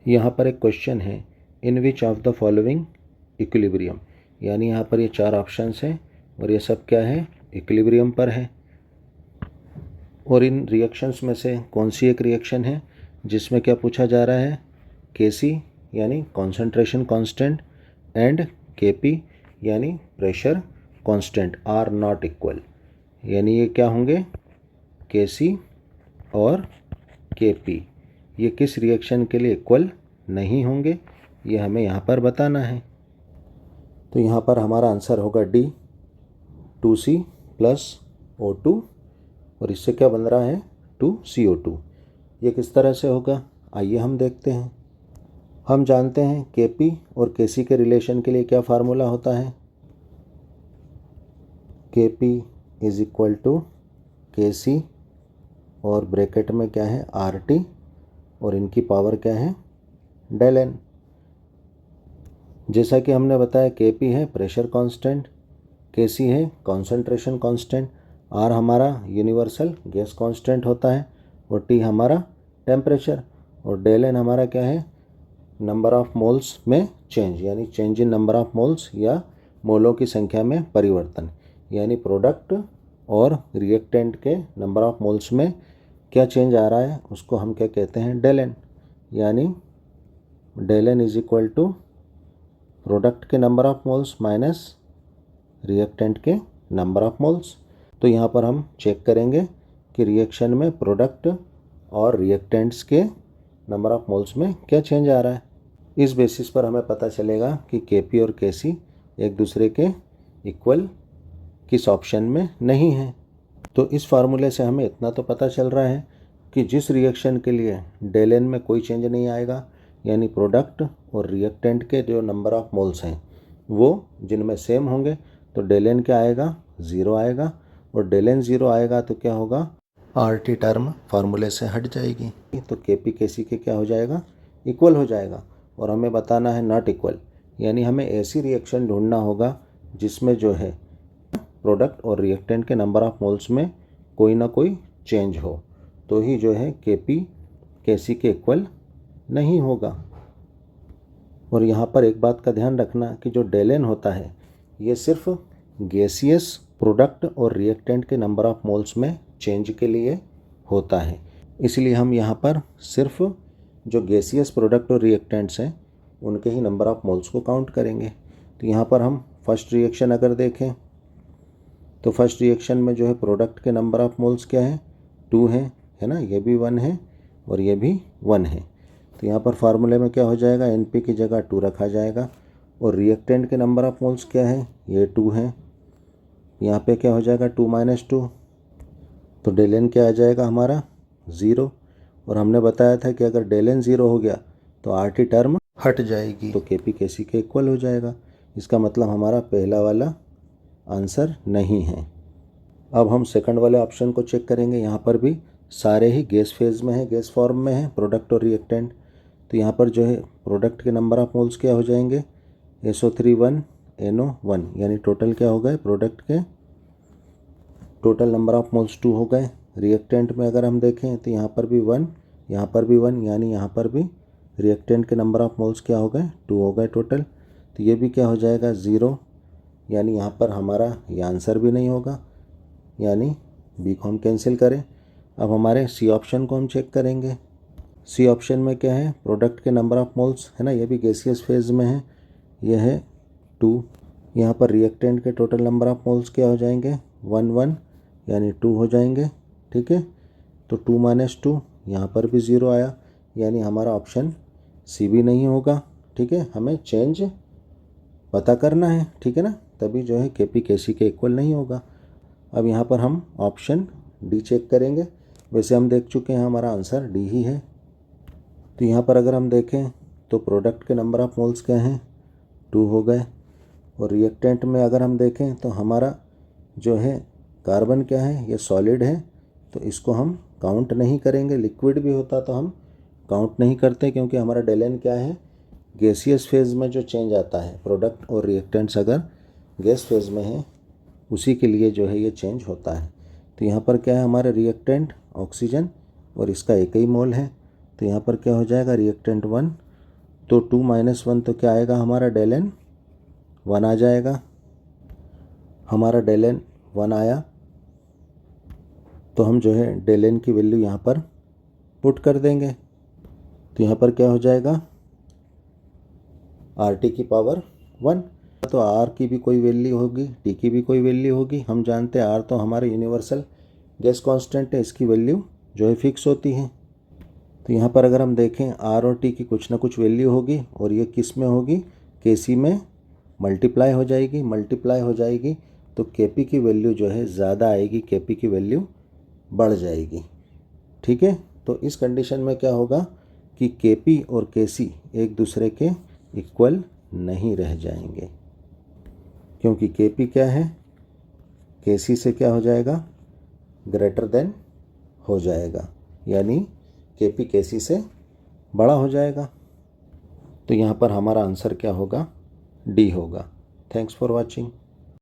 यहाँ पर एक क्वेश्चन है, in which of the following equilibrium, यानी यहाँ पर ये 4 ऑप्शंस हैं और ये सब क्या है, इक्विलिब्रियम पर है। और इन रिएक्शंस में से कौन सी एक रिएक्शन है जिसमें क्या पूछा जा रहा है, Kc यानी कॉन्सेंट्रेशन कांस्टेंट एंड Kp यानी pressure constant are not equal, यानी ये क्या होंगे, Kc और Kp ये किस रिएक्शन के लिए इक्वल नहीं होंगे, ये हमें यहाँ पर बताना है। तो यहाँ पर हमारा आंसर होगा डी, 2C + O2 और इससे क्या बन रहा है, 2CO2। ये किस तरह से होगा, आइए हम देखते हैं। हम जानते हैं Kp और Kc के रिलेशन के लिए क्या फार्मूला होता है, Kp = Kc और ब्रैकेट में क्या है, RT और इनकी पावर क्या है, del n। जैसा कि हमने बताया Kp है प्रेशर कांस्टेंट, Kc है कॉन्सेंट्रेशन कांस्टेंट, R हमारा यूनिवर्सल गैस कांस्टेंट होता है और T हमारा टेम्परेचर और del n हमारा क्या है, नंबर ऑफ मोल्स में चेंज, यानी change in number of moles या मोलों की संख्या में परिवर्तन, यानी प्रोडक्ट और रिएक्टेंट के नंबर ऑफ मोल्स में क्या चेंज आ रहा है, उसको हम क्या कहते हैं, del n। यानी del n = प्रोडक्ट के number of moles minus reactant के नंबर ऑफ मोल्स। तो यहाँ पर हम चेक करेंगे कि रिएक्शन में प्रोडक्ट और रिएक्टेंट्स के नंबर ऑफ मोल्स में क्या चेंज आ रहा है। इस बेसिस पर हमें पता चलेगा कि Kp और Kc एक दूसरे के इक्वल किस ऑप्शन में नहीं है। तो इस फार्मूले से हमें इतना तो पता चल रहा है कि जिस रिएक्शन के लिए del n में कोई चेंज नहीं आएगा, यानी प्रोडक्ट और रिएक्टेंट के जो नंबर ऑफ मोल्स हैं वो जिनमें सेम होंगे, तो del n क्या आएगा, 0 आएगा और del n 0 आएगा तो क्या होगा, RT टर्म फार्मूले से हट जाएगी, तो Kp Kc के क्या हो जाएगा, इक्वल हो जाएगा। और हमें बताना है नॉट इक्वल, यानी हमें ऐसी रिएक्शन ढूंढना होगा जिसमें जो है प्रोडक्ट और रिएक्टेंट के नंबर ऑफ मोल्स में कोई ना कोई चेंज हो, तो ही जो है Kp Kc के इक्वल नहीं होगा। और यहाँ पर एक बात का ध्यान रखना कि जो del n होता है ये सिर्फ गैसियस प्रोडक्ट और रिएक्टेंट के नंबर ऑफ मोल्स में चेंज के लिए होता है, इसलिए हम यहाँ पर सिर्फ जो गैसियस प्रोडक्ट और रिएक्टेंट्स हैं उनके ही नंबर ऑफ मोल्स को काउंट करेंगे। तो यहाँ पर हम फर्स्ट रिएक्शन अगर देखें तो फर्स्ट रिएक्शन में जो है प्रोडक्ट के नंबर ऑफ मोल्स क्या है, 2 है ना, ये भी 1 है और ये भी 1 है। तो यहाँ पर फार्मूले में क्या हो जाएगा, Np की जगह 2 रखा जाएगा और रिएक्टेंट के नंबर ऑफ मोल्स क्या है, ये 2 है, यहाँ पे क्या हो जाएगा 2 - 2, तो del n क्या आ जाएगा हमारा, 0। और हमने बताया था कि अगर del n 0 हो गया तो RT टर्म हट जाएगी, तो Kp Kc के इक्वल हो जाएगा। इसका मतलब हमारा पहला वाला आंसर नहीं है। अब हम सेकंड वाले ऑप्शन को चेक करेंगे। यहाँ पर भी सारे ही गैस फेज में है, गैस फॉर्म में है प्रोडक्ट और रिएक्टेंट। तो यहाँ पर जो है प्रोडक्ट के नंबर ऑफ मोल्स क्या हो जाएंगे, SO3 1 NO 1, यानी टोटल क्या हो गए, प्रोडक्ट के टोटल नंबर ऑफ मोल्स 2 हो गए। रिएक्टेंट में अगर हम देखें तो यहाँ पर भी 1, यहाँ पर भी 1, यानी यहाँ पर भी रिएक्टेंट के नंबर ऑफ मोल्स क्या हो गए, 2 हो गए टोटल। तो ये भी क्या हो जाएगा, 0, यानी यहाँ पर हमारा ये आंसर भी नहीं होगा, यानी बी को हम कैंसिल करें। अब हमारे सी ऑप्शन को हम चेक करेंगे। सी ऑप्शन में क्या है, प्रोडक्ट के नंबर ऑफ मोल्स है ना, ये भी गैसियस फेज में है, ये है 2। यहाँ पर रिएक्टेंट के टोटल नंबर ऑफ मोल्स क्या हो जाएंगे, 1 1, यानी 2 हो जाएंगे, ठीक है। तो 2 - 2, यहाँ पर भी 0 आया, यानी हमारा ऑप्शन सी भी नहीं होगा, ठीक है। हमें चेंज पता करना है, ठीक है ना, तभी जो है Kp Kc के इक्वल नहीं होगा। अब यहाँ पर हम ऑप्शन डी चेक करेंगे। वैसे हम देख चुके हैं हमारा आंसर डी ही है। तो यहाँ पर अगर हम देखें तो प्रोडक्ट के नंबर ऑफ मोल्स क्या हैं, 2 हो गए। और रिएक्टेंट में अगर हम देखें तो हमारा जो है कार्बन क्या है, ये सॉलिड है, तो इसको हम काउंट नहीं करेंगे। लिक्विड भी होता तो हम काउंट नहीं करते, क्योंकि हमारा del n क्या है, गैसियस फेज में जो चेंज आता है, प्रोडक्ट और रिएक्टेंट्स अगर गैस फेज में है उसी के लिए जो है ये चेंज होता है। तो यहाँ पर क्या है, हमारा रिएक्टेंट ऑक्सीजन और इसका एक ही मोल है, तो यहाँ पर क्या हो जाएगा, रिएक्टेंट 1 तो 2 - 1 तो क्या आएगा हमारा डेल n 1 आ जाएगा। हमारा डेल n 1 आया तो हम जो है डेल n की वैल्यू यहाँ पर पुट कर देंगे। तो यहाँ पर क्या हो जाएगा, आर टी की पावर 1। तो आर की भी कोई वैल्यू होगी, टी की भी कोई वैल्यू होगी। हम जानते हैं आर तो हमारे यूनिवर्सल गैस कांस्टेंट है, इसकी वैल्यू जो है फिक्स होती है। तो यहाँ पर अगर हम देखें आर और टी की कुछ ना कुछ वैल्यू होगी और ये किस में होगी, के सी में मल्टीप्लाई हो जाएगी तो के पी की वैल्यू जो है ज़्यादा आएगी, के पी की वैल्यू बढ़ जाएगी। ठीक है, तो इस कंडीशन में क्या होगा कि के पी और के सी एक दूसरे के इक्वल नहीं रह जाएंगे, क्योंकि के पी क्या है, के सी से क्या हो जाएगा, ग्रेटर देन हो जाएगा, यानी के पी के सी से बड़ा हो जाएगा। तो यहाँ पर हमारा आंसर क्या होगा, डी होगा। Thanks for watching.